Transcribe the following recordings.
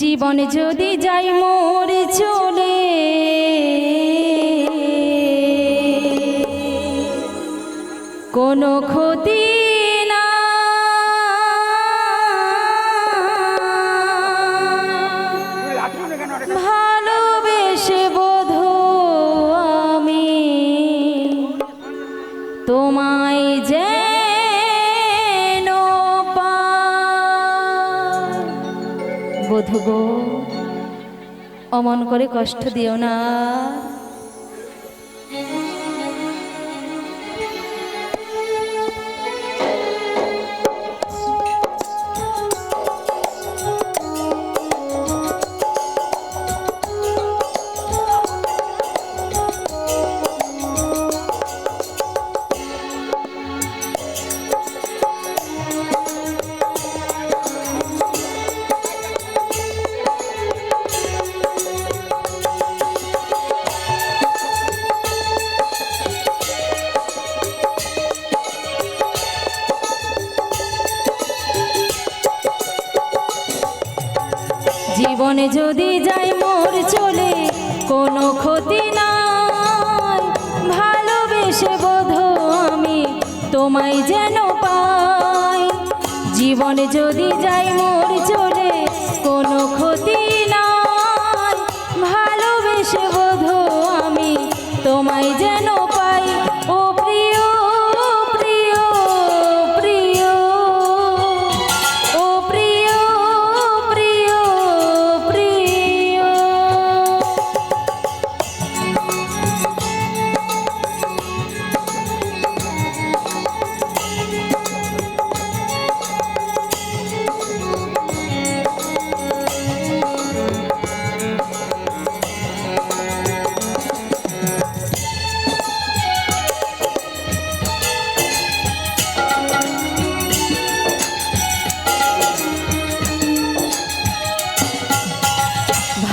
জীবন যদি যাই মোর চলে কোনো ক্ষতি না, ভালোবেসে বোধো আমি তোমায় যেন পাই। বধূ গো, অমন করে কষ্ট দিও না। জীবনে যদি যাই মোর চলে কোনো ক্ষতি নাই, ভালোবেসে বোধো আমি তোমায় যেন পাই। জীবনে যদি যাই মোর চলে কোনো ক্ষতি নাই, ভালোবেসে বোধো আমি তোমায় যেন পাই। ও প্রিয় প্রিয় প্রিয়, ও প্রিয় প্রিয় প্রিয়।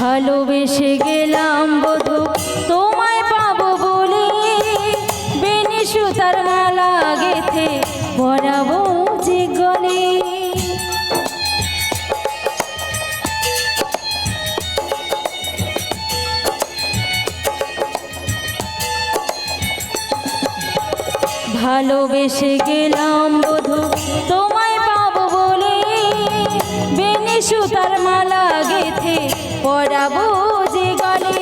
ভালোবেসে গেলাম বধূ তোমায় পাবো বলে, বেনি সুতার মালা গেথে পরাবো যে গলে। ভালোবেসে গেলাম বধূ তোমায় পাবো বলে, বেনি সুতার মালা গেথে পরাবো যে গলে।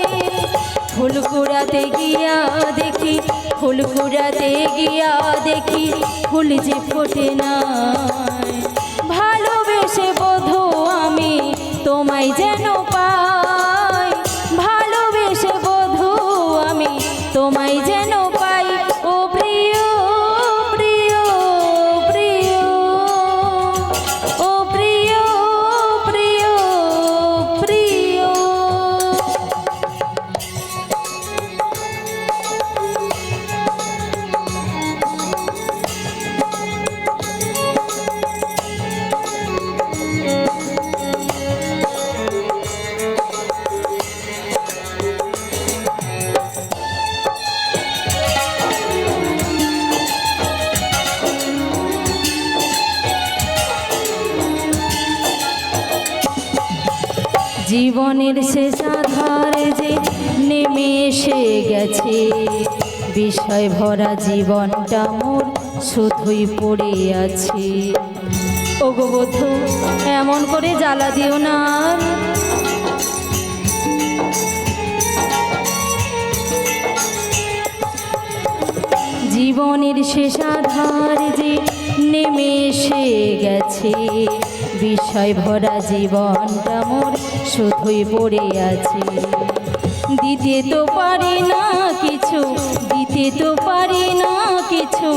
ফুল কুড়াতে গিয়া দেখি, ফুল কুড়াতে গিয়া দেখি, ফুল যে ফোটে না। ভালোবেসে বোধো আমি তোমায় যেন পাই, ভালোবেসে বোধো আমি তোমায় যেন পাই। ও প্রিয় প্রিয় প্রিয়, ও প্রিয় প্রিয় প্রিয়। জীবনের শেষ আধারে যে নেমে এসে গেছে, বিষয় ভরা জীবনটা মোর শুধুই পড়ে আছে। ওগো বধূ, এমন করে জ্বালা দিও না। জীবনের শেষ আধার যে নেমে এসে গেছে, বিষয় ভরা জীবনটা মোর শুধুই পড়ে আছে। দিতে তো পারি না কিছু, দিতে তো পারি না কিছু,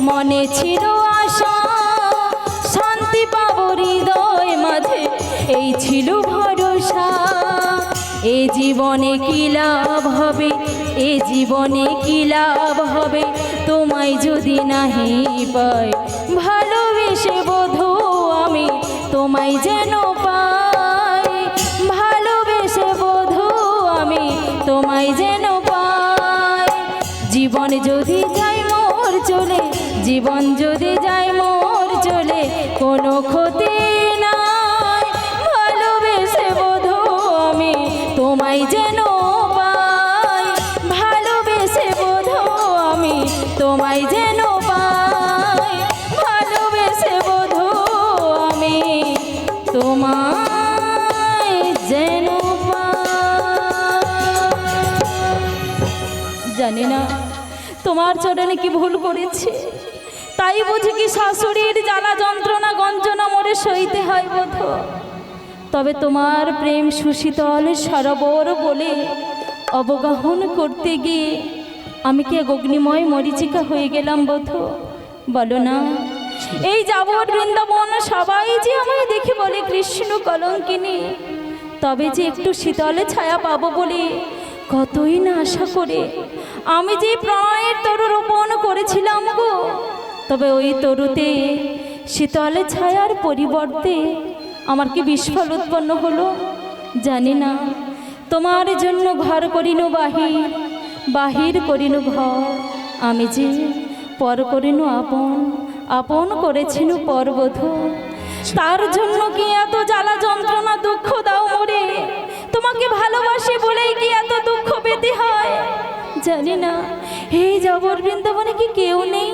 মনে ছিল আশা শান্তি পাবো হৃদয় মাঝে, এই ছিল ভরসা। এ জীবনে কি লাভ হবে, এ জীবনে কি লাভ হবে, তোমায় যদি নাহি পাই। ভালোবেসে বোধো আমি তোমায় যেন পাই, ভালোবেসে বোধো আমি তোমায় যেন পাই। জীবন যদি যাই মোর চলে, জীবন যদি যাই মোর চলে কোনো ক্ষতি নাই, ভালোবেসে তোমায় যেন পাই ভালোবেসে বোধো আমি তোমায় যেন পাই ভালোবেসে বোধো আমি তোমায় যেন জানি না তোমার চরণে কি ভুল করেছি, তাই বুঝি কি শাশুড়ির জ্বালা যন্ত্রণা গঞ্জনা মোরে সইতে হয় বোধ। তবে তোমার প্রেম সুশীতল সরোবর বলে অবগাহন করতে গিয়ে আমি কি এক অগ্নিময় মরীচিকা হয়ে গেলাম বোধ? বলো না, এই যাবৎ বৃন্দাবন সবাই যে আমায় দেখে বলে কৃষ্ণ কলঙ্কিনী, তবে যে একটু শীতল ছায়া পাবো বলে কতই না আশা করে আমি যে প্রাণের তরু রোপণ করেছিলাম গো। তবে ওই তরুতে শীতল ছায়ার পরিবর্তে আমার কি বিস্ফল উৎপন্ন হলো জানি না। তোমার জন্য ঘর করিনু বাহির, বাহির করিনু ঘর, আমি যে পর করিনু আপন, আপন করেছিনু পরবধূ। তার জন্য কি এত জ্বালা যন্ত্রণা দুঃখ দাও মোরে? তোমাকে ভালোবাসি বলেই কি এত দুঃখ পেতে হয় জানি না। এই যাবর বৃন্দাবনে কি কেউ নেই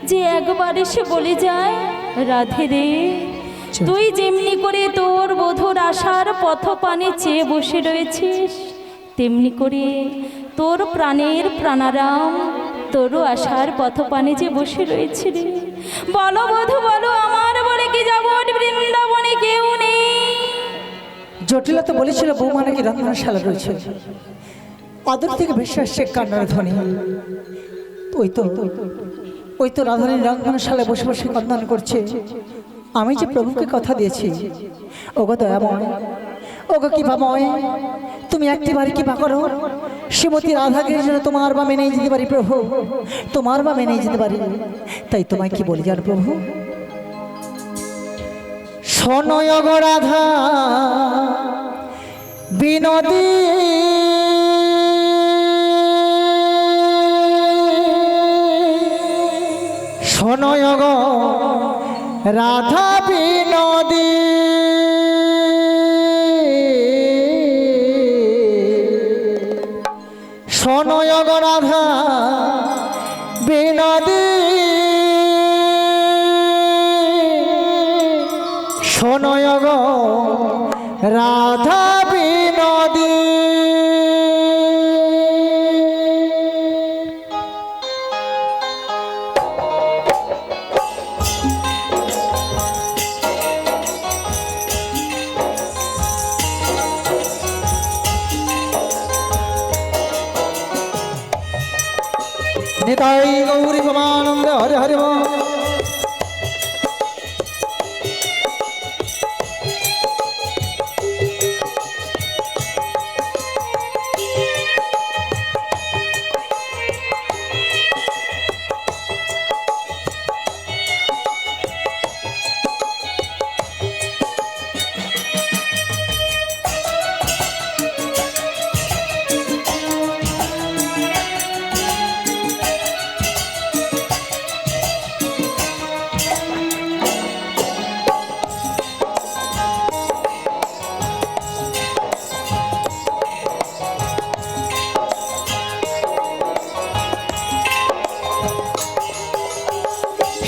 যে একবার এসে বলে যায় রাধে রে, তুই যেমনি করে তোর বধূর আশার পথ পানে চেয়ে বসে রয়েছিস, তেমনি করে তোর প্রাণের প্রাণারাম তোরও আশার পথ পানে যে বসে রয়েছে রে। বলো বধূ বলো, আমার বলে কি যাবর বৃন্দাবনে কেউ নেই? জটিলা তো বলেছিল বৌমা নাকি রন্ধনশালা রয়েছে, আদর থেকে ভেসে আসছে কান্নার ধ্বনি। ওই তো রাধারানী রন্ধনশালায় বসে বসে কন্দন করছে। আমি যে প্রভুকে কথা দিয়েছি, ওগো দয়াময়, ওগো কি ভাময়, তুমি একটিবার কি বা করো, শ্রীমতী রাধাকে যেন তোমার বা মেনেই যেতে পারি প্রভু, তোমার বা মেনেই যেতে পারি। তাই তোমায় কি বলি জান প্রভু, শোনয় গো রাধা বিনোদী, শোনয় গো রাধা বিনোদী, শোনয় গো রাধা বিনোদী, শোনয় গো রাধা বিনোদী। নিতাই গৌরী প্রমানন্দ হরে হরে বল।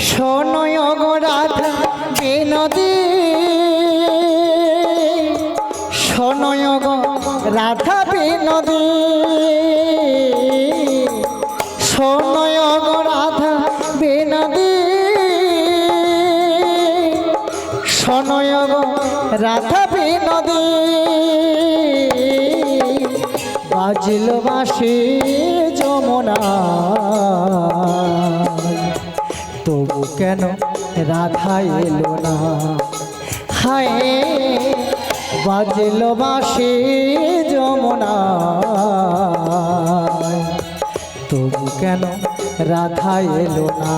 শোনয় গো রাধা বিনোদী, শোনয় গো রাধা বিনোদী, শোনয় গো রাধা বিনোদী, শোনয় গো রাধা বিনোদী। বাজিল বাঁশি যমুনা, তবু কেন রাধা এলো না? হায় বাজল বাঁশি যমুনা, তবু কেন রাধা এলো না?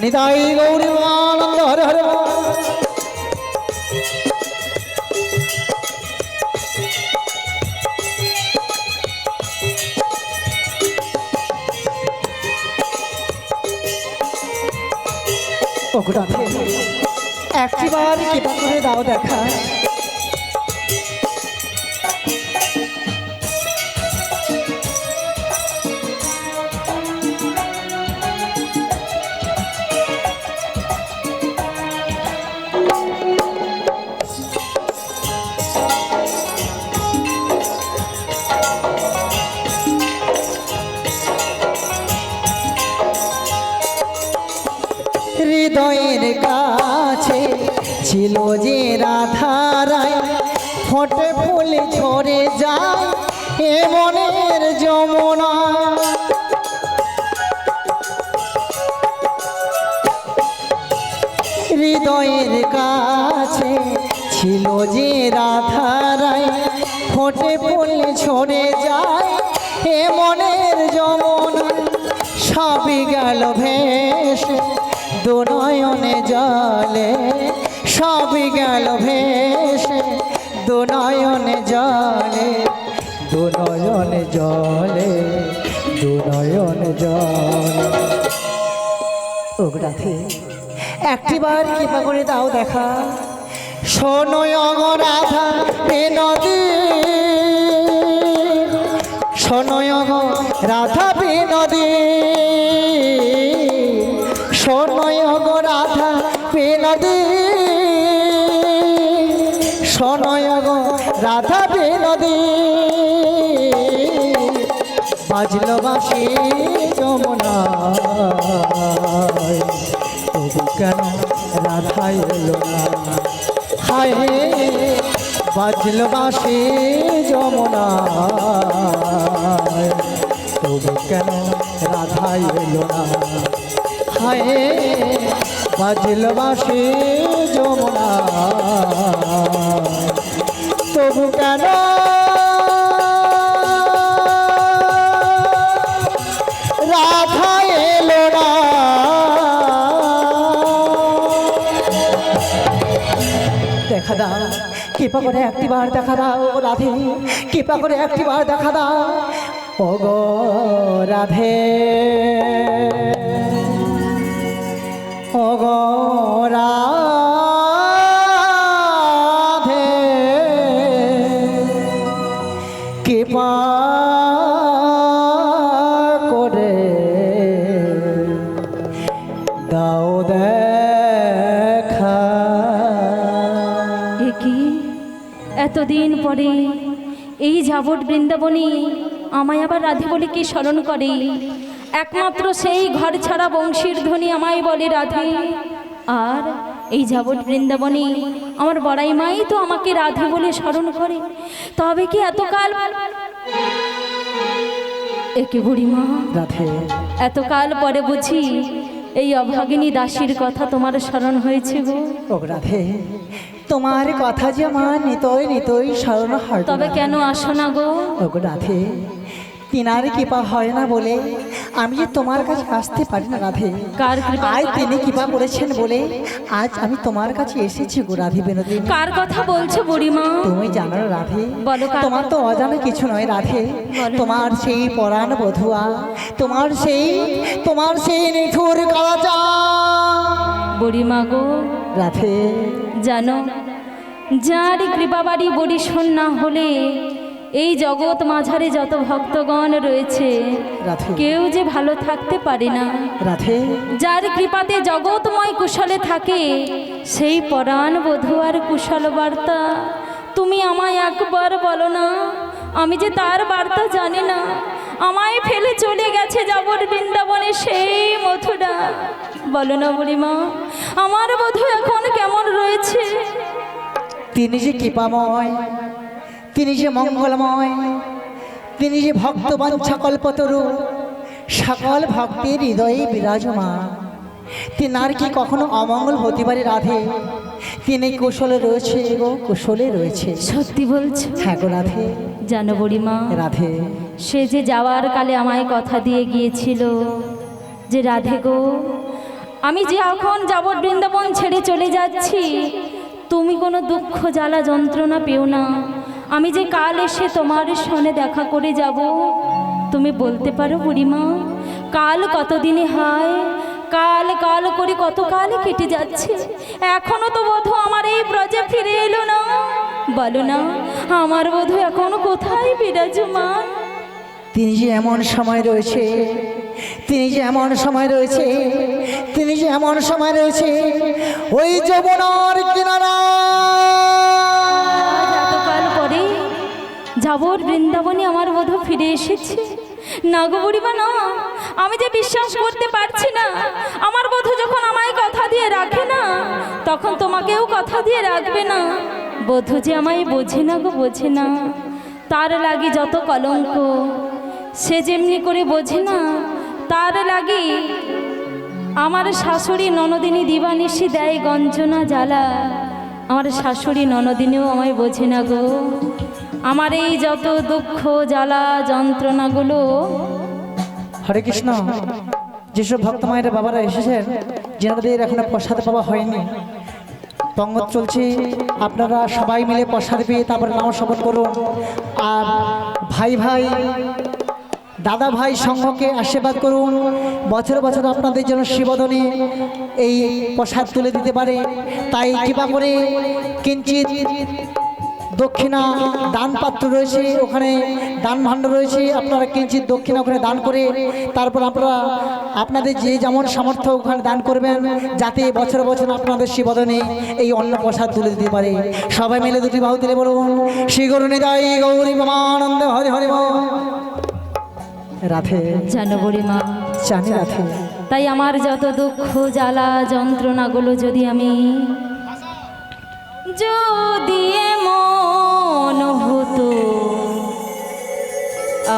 নিতাই গৌরী আনন্দ হরে হরে বল। একটিবার কৃপা করে দাও দেখা, ফোটে ফুল ঝরে যায় এ মনের যমুনা। হৃদয়ের কাছে ছিল যে রাধারায়, ফোটে ফুল ঝরে যায় এ মনের যমুনা। সবই গেল ভেসে দু নয়নে জলে, সবই গেল ভেসে দু নয়নে জলে, দু নয়নে জলে, দু নয়নে জলে। ও রাধে, একটিবার কৃপা করে দাও দেখা, শোনো গো রাধা বিনোদী, শোনো গো রাধা বিনোদী, শোনো গো রাধা বিনোদী, শোনো গো রাধা বিনোদী। বাজলো বাঁশি যমুনায়, তবু কেন রাধা এলো না? হায় বাজলো বাঁশি যমুনায়, তবু কেন রাধা এলো না? হায় বাজলো বাঁশি যমুনায়, তবু কেন রাধা এলো না? দেখা দাও, কৃপা করে একটিবার দেখা দাও রাধে, কৃপা করে একটিবার দেখা দাও ও গো রাধে, ও গো রাধে, কৃপা করে দাও দেখা। এ কি এতদিন পরে এই যাবৎ বৃন্দাবনে আমায় আবার রাধে বলে কি স্মরণ করে? একমাত্র সেই ঘর ছাড়া বংশীর ধ্বনি আমায় বলে রাধে। আর এই যাবৎ বৃন্দাবনে আমার বড়াই মাই তো আমাকে রাধে বলে স্মরণ করে, তবে কি এতকাল একে বুড়িমা রাধে, এতকাল পরে বুঝি এই অভাগিনী দাসীর কথা তোমার স্মরণ হয়েছে গো? ও রাধে, তোমার কথা যে আমার নিতই নিতই স্মরণ হয়, তবে কেন আসো না গো? ও রাধে, তিনার কৃপা হয় না বলে আমি যে তোমার কাছে আসতে পারি না রাধে। কার কৃপা? আজ তিনি কৃপা করেছেন বলে আজ আমি তোমার কাছে এসেছি গো রাধে বিনোদিনী। কার কথা বলছো বুড়িমা? তুমি জানো না রাধে, বলো কার তোমার তো অজানা কিছু নয় রাধে। বলো। তোমার সেই পরাণ বধুয়া, তোমার সেই নিঠুর কালাচা বুড়িমা গো রাধে। জানো, যার কৃপাবাড়ি বরিশন না হলে এই জগৎ মাঝারে যত ভক্তগণ রয়েছে রাধে, কেউ যে ভালো থাকতে পারে না। রাধে, যার কৃপাতে জগৎময় কুশলে থাকে সেই পরাণ বধুয়ার কুশল বার্তা তুমি আমায় একবার বলো না। আমি যে তার বার্তা জানি না, আমায় ফেলে চলে গেছে যাবর বৃন্দাবনে সেই মথুরা। বলো না বুড়িমা, আমার বধূ এখন কেমন রয়েছে? তিনি যে কৃপাময়, তিনি যে মঙ্গলময়, তিনি যে ভক্ত বাঞ্ছা কল্পতরু, সকল ভক্তের হৃদয়ে বিরাজমান। তিনার কি কখনো অমঙ্গল হতে পারে রাধে? তিনি কুশলে রয়েছে গো, কুশলে রয়েছে। সত্যি বলছো? হ্যাঁ গো রাধে। জানো বুড়িমা, রাধে, সে যে যাওয়ার কালে আমায় কথা দিয়ে গিয়েছিল যে রাধে গো, আমি যে এখন যাবৎ বৃন্দাবন ছেড়ে চলে যাচ্ছি, তুমি কোনো দুঃখ জ্বালা যন্ত্রণা পেও না। আমি যে কাল এসে তোমার সঙ্গে দেখা করে যাব। তুমি বলতে পারো বুড়িমা, কাল কতদিনে হয়? কাল কাল করে কত কাল কেটে যাচ্ছে, এখনো তো বধূ আমার এই ব্রজে ফিরে এলো না। বলো না, আমার বধূ এখনো কোথায় বিরাজমান? তিনি যে এমন সময় রয়েছে, তিনি যে এমন সময় রয়েছে, তিনি যে এমন সময় রয়েছে ওই যমুনার কিনারা। এতকাল পরে যাবর বৃন্দাবনে আমার বধূ ফিরে এসেছে। না গো বুড়িমা না, আমি যে বিশ্বাস করতে পারছি না। আমার বধূ যখন আমায় কথা দিয়ে রাখে না, তখন তোমাকেও কথা দিয়ে রাখবে না। বধূ যে আমায় বোঝে না গো, বোঝে না। তার লাগি যত কলঙ্ক, সে যেমনি করে বোঝে না, তার লাগি আমার শাশুড়ি ননদিনী দিবানিশি দেয় গঞ্জনা জ্বালা। আমার শাশুড়ি ননদিনীও আমায় বোঝে না গো। আমার এই যত দুঃখ জ্বালা যন্ত্রণাগুলো। হরে কৃষ্ণ। যেসব ভক্ত মায়েরা বাবারা এসেছেন, যেনাদের এখনো প্রসাদ পাওয়া হয়নি, পঙ্গত চলছে, আপনারা সবাই মিলে প্রসাদ পেয়ে তারপর নাম শপথ করুন। আর ভাই ভাই দাদা ভাই সংঘকে আশীর্বাদ করুন, বছর বছর আপনাদের জন্য শিবদনে এই প্রসাদ তুলে দিতে পারে। তাই কৃপা করে কিঞ্চিত দক্ষিণা দান পাত্র রয়েছে, ওখানে দান ভাণ্ডার রয়েছে, আপনারা কিঞ্চিত দক্ষিণা ওখানে দান করে তারপর আপনারা আপনাদের যে যেমন সামর্থ্য ওখানে দান করবেন, যাতে বছর বছর আপনাদের শিবদনে এই অন্ন প্রসাদ তুলে দিতে পারে। সবাই মিলে দুটি বাহু তুলে বলুন, শ্রী গুরু নিতাই গৌরী পরমানন্দ হরি হরি বল। রাধে জানো বুড়িমা, জানি রাধে। তাই আমার যত দুঃখ জ্বালা যন্ত্রণাগুলো যদি এমন হতো,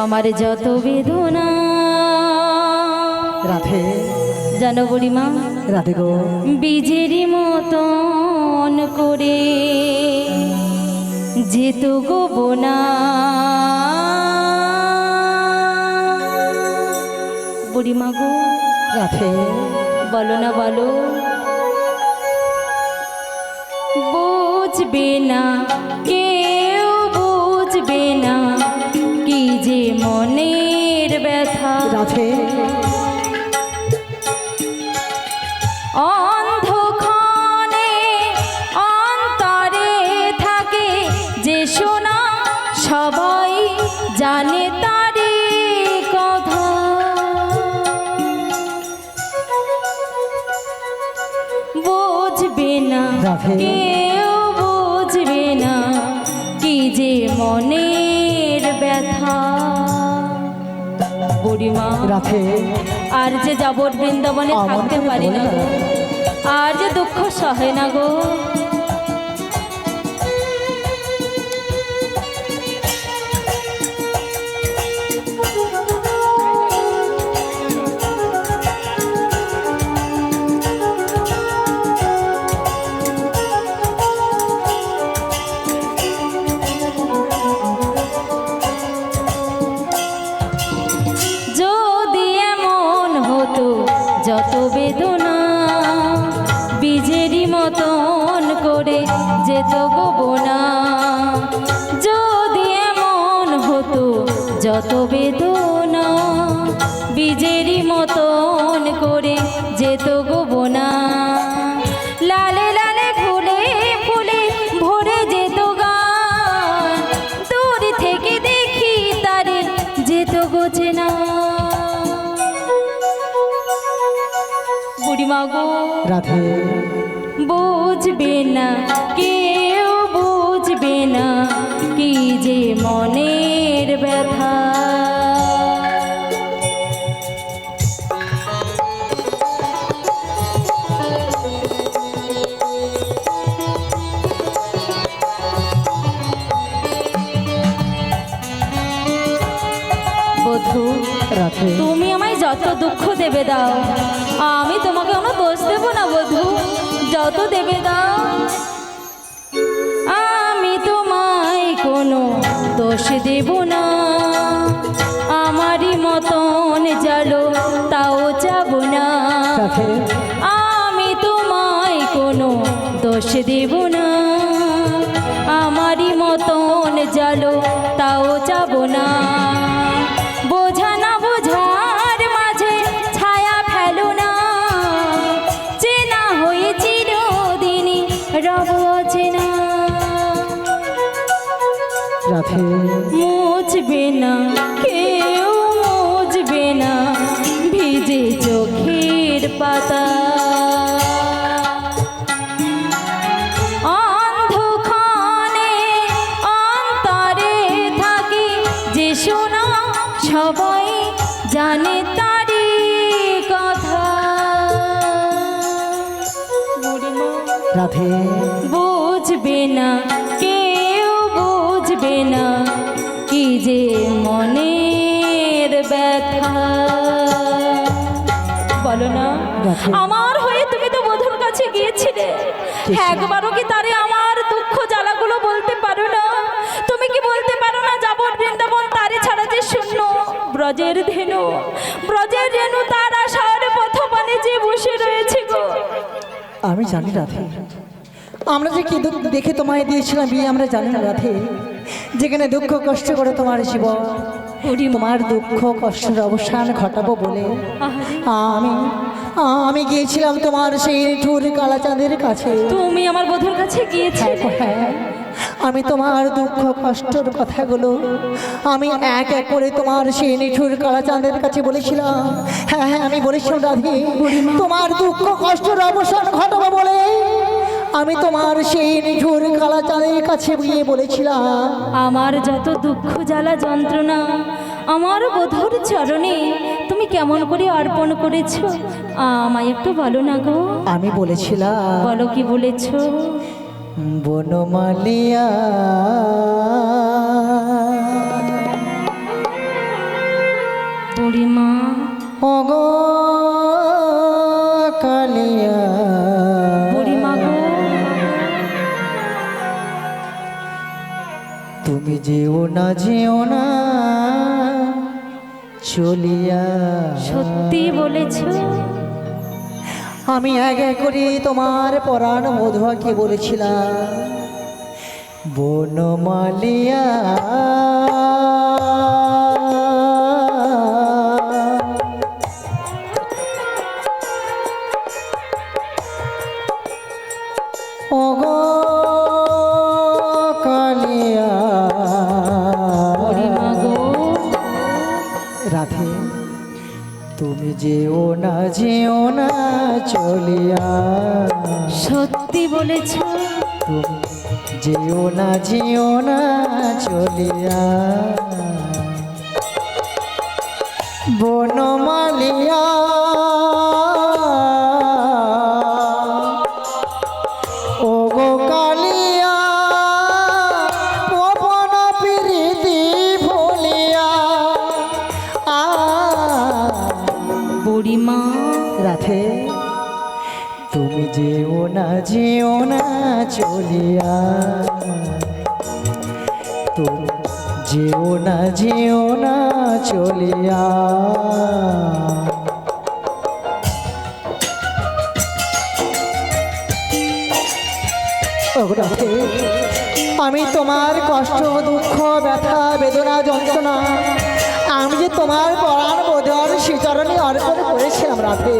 আমার যত বেদনা, রাধে জানো বুড়িমা, রাধে গো, বীজেরই মতন করে যেত গো বোনা। বুড়িমা গো, রাধে বলো না বলো, বুঝবে না কেউ, বুঝবে না কি যে মনের ব্যথা। রাধে অন্ধক্ষণে অন্তরে থাকে যে শোনা, সবাই জানে তারি কথা। বুঝবে না রাধে। কেউ, বুঝবে না কি যে মনের ব্যথা। বুড়িমা, রাধে আর যে যাবত বৃন্দাবনে থাকতে পারি না গো, আর যে দুঃখ সহে না গো। যদি এমন হতো যত বেদনা বীজেরই মতন করে যেত গো বোনা। যদি এমন হতো যত বেদনা বীজেরই মতন করে যেত গো বোনা। লালে লালে ফুলে ফুলে ভরে যেত গান, দূর থেকে দেখি তারে যেত গো চেনা। বুড়িমা গো, রাধে বুঝবে না কেউ, বুঝবে না কি যে মনের ব্যথা। বধূ, রাধে তুমি আমায় যত দুঃখ দেবে দাও, আমি তোমাকে কোনো দোষ দেব না বধূ। যত দেবে দাও, আমি তোমায় কোনো দোষ দেব না। আমারই মতন জালো তাও যাব না। রাধে আমি তোমায় কোনো দোষ দেব না। আমারই মতন জালো তাও যাব না। বোঝা না বোঝার মাঝে ছায়া ফেলো না, চেনা হয়ে চিরদিনই রব অচেনা। রাধে মুছবে না কেউ, মুছবে না ভিজে চোখের পাতা। অন্ধক্ষণে অন্তরে থাকে যে শোনা, সবাই জানে তারি কথা। বুড়িমা, রাধে বুঝবে না যে মনের ব্যথা। বলো না, রাধে। আমার হয়ে তুমি তো বধূর কাছে গিয়েছিলে, একবারও কি তারে আমার দুঃখ জ্বালাগুলো বলতে পারো না? তুমি কি বলতে পারো না যাব বৃন্দাবন তারে ছাড়া যে শূন্য, ব্রজের ধেনু ব্রজের রেণু তার আশার পথপানে যে বসে রয়েছে গো। আমি জানি রাধে, আমরা যে কি দুঃখ দেখে তোমায় দিয়েছিলাম বিয়ে, আমরা জানি না রাধে, যেখানে দুঃখ কষ্ট করে তোমার জীবন, তোমার দুঃখ কষ্টের অবসান ঘটাবো বলে আমি আমি গিয়েছিলাম তোমার সেই ঠুর কালাচাঁদের কাছে। তুমি আমার বধূর কাছে গিয়েছিলে? হ্যাঁ, আমি তোমার দুঃখ কষ্টের কথাগুলো আমি এক এক করে তোমার সেই নিঠুর কালাচাঁদের কাছে বলেছিলাম। হ্যাঁ হ্যাঁ, আমি বলেছিলাম রাধে, তোমার দুঃখ কষ্টের অবসান ঘটাবো বলে আমি তোমার সেই নিঠুর কালাচাঁদের কাছে গিয়ে বলেছিলাম, আমার যত দুঃখ জ্বালা যন্ত্রণা আমার বধূর চরণে তুমি কেমন করে অর্পণ করেছো, আমায় একটু বলো না গো। আমি বলেছিলাম, বলো কি বলেছো? বনমালিয়া বুড়িমা, অগ কালিয়া, বুড়িমা গো, তুমি যেও না চলিয়া। সত্যি বলেছো? আমি এক এক করে তোমার পরাণ মধুয়াকে বলেছিলাম, বনমালিয়া ওগ কালিয়া। বুড়িমা গো, রাধে, তুমি যেও না চলিয়া। সত্যি বলেছো? তুমি যেও না চলিয়া। বনমালিয়া ও গো কালিয়া, পবন প্রীতি ভুলিয়া। বুড়িমা, রাধে, তুমি যেও না চলিয়া। তুমি যেও না চলিয়া। ও রাধে, আমি তোমার কষ্ট দুঃখ ব্যথা বেদনা যন্ত্রণা আমি যে তোমার পরাণ বোধন শ্রীচরণে অর্পণ করেছিলাম রাধে।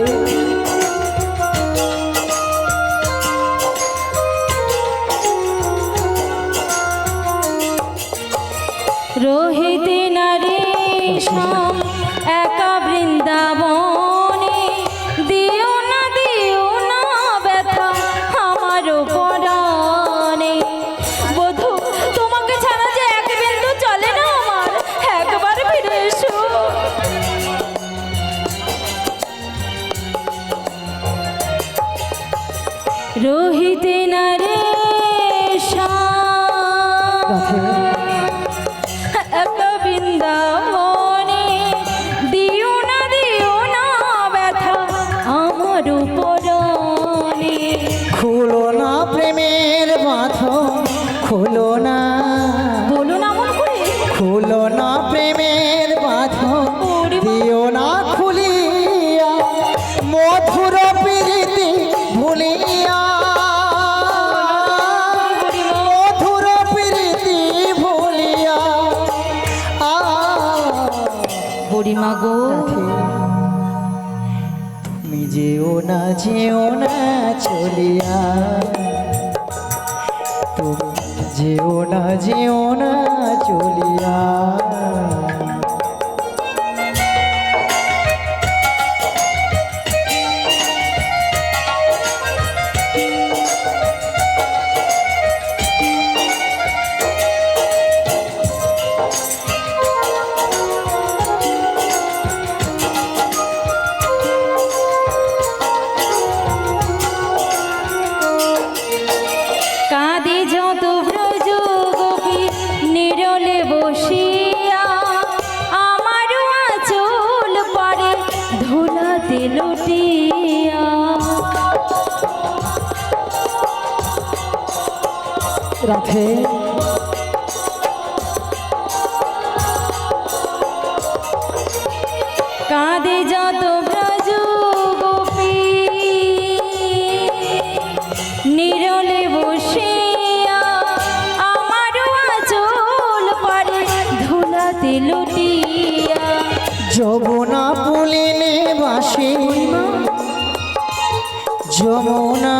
রহিতে নারী শ্যাম একা বৃন্দাবনে, দিও না ব্যথা আমার পরাণে। বধূ, তোমাকে ছাড়া যে এক বিন্দু চলে না আমার, একবার ফিরে এসো। রহিতে নারী রাধে, একা বৃন্দাবনে, দিও না ব্যথা আমার পরাণে। খুলো না প্রেমের বাঁধন, খুলো না, বলো না মন করে, খুলো না প্রেমের বাঁধন, দিও না খুলিয়া মধুর প্রীতি ভুলিয়া। মধুর প্রীতি ভুলিয়া। বুড়িমা গো, তুমি যেও না চলিয়া। তুমি যেও না চলিয়া। কাঁদে যত ব্রজ গোপী নিরলে বসিয়া, রাধে কাঁদে যত ব্রজ গোপী নিরলে বসিয়া আমারও আঁচল পারে ধুলাতে লুটিয়া। যমুনা পুলিনে বাসি যমুনা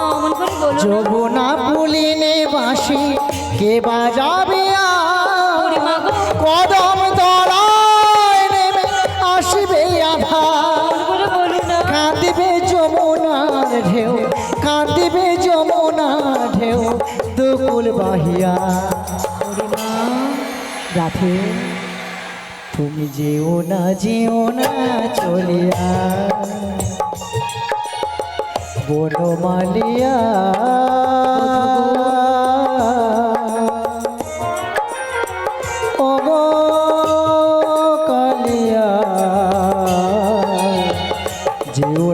অমন করে বলো না। যমুনা পুলিনে বাসি কে বাজাবে বুড়িমা গো, কদম তলায় নেমে আসবে আভা অমন করে বলো না। কাঁদিবে যমুনার ঢেউ কাঁদিবে যমুনার ঢেউ দুকুল বাহিয়া রাধে তুমি যেও না চলিয়া বনমালিয়া ওগো কালিয়া যেও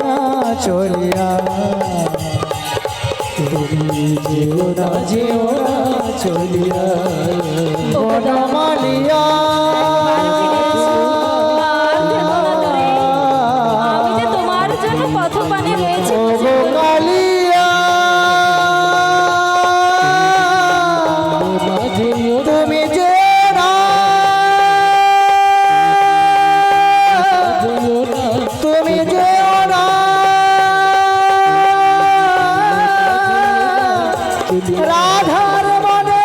না চলিয়া তুমি যেও না চলিয়া বনমালিয়া আমি যে তোমার জন্য পথপানে রয়েছে। ওগো কালিয়া তুমি যে তুমি যেও না রাধার মনে